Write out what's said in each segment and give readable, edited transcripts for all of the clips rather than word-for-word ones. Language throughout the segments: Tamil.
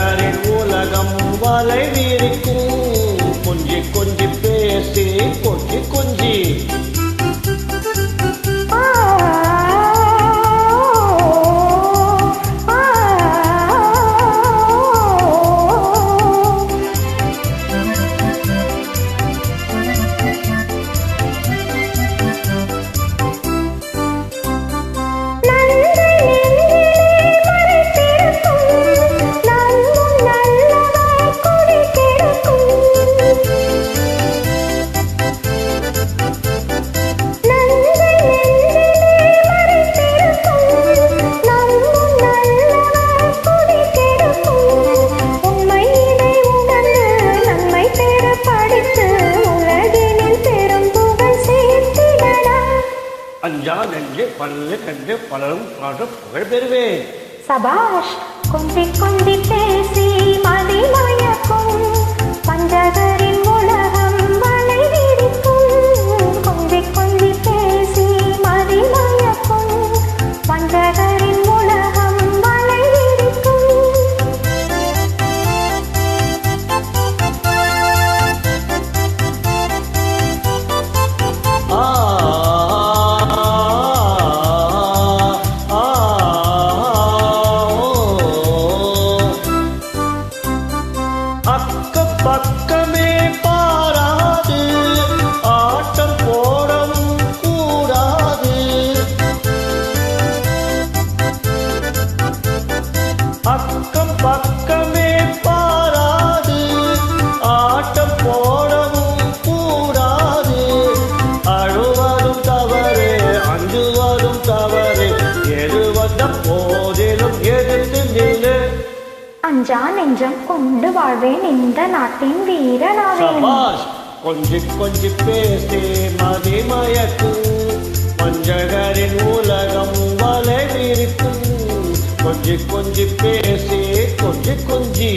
வஞ்சகரின் உலகம் வலை விரிக்கும். கொஞ்சி கொஞ்சி பேசி கொஞ்சி கொஞ்சி அஞ்சா நெஞ்சு பல்லு கண்டு பலரும் பாடும் புகழ் பெறுவேன். சபாஷ். கொஞ்சி கொஞ்சி பேசி மதி மயக்கும் பஞ்சகரின் உலகம் வலை விரிக்கும். கொஞ்சி கொஞ்சி பேசி மதி மயக்கும் பஞ்சகரின் உலகம் வலை விரிக்கும். பக்கமே பாராது ஆட்டம் போடம் கூடாது. அக்கம் பக்கமே பாராது ஆட்டம் போடவும் கூடாது. அழுவதும் தவறு அஞ்சுவதும் தவறு எது வந்த போதிலும் எதிர்த்து நில்லு. அஞ்சா நெஞ்சம் கொண்டு வாழ்வேன் இந்த நாட்டின் வீரனாவேன். கொஞ்சி கொஞ்சி பேசி மதி மயக்கும் பஞ்சகரின் உலகம் வலை விரிக்கும். கொஞ்சி கொஞ்சி பேசி கொஞ்சி கொஞ்சி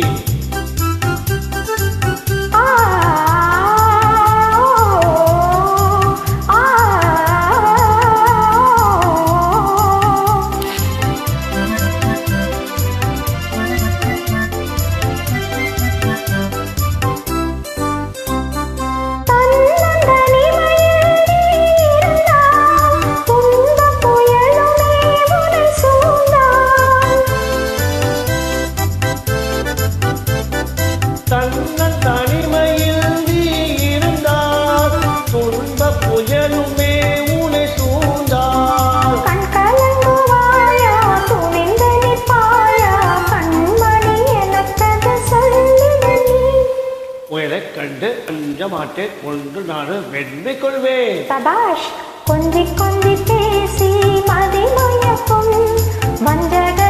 தனிமையில் நீ இருந்தால் துன்ப புயலுமே உனை சூழ்ந்தால். கண் கலங்குவாயா துணிந்து நிற்பாயா கண்மணி எனக்கது சொல்லிட நீ. புயலை கண்டு அஞ்ச மாட்டேன் ஒன்று நான் வெற்றி கொள்வேன். சபாஷ். கொஞ்சி கொஞ்சி பேசி மதி மயக்கும் வஞ்சக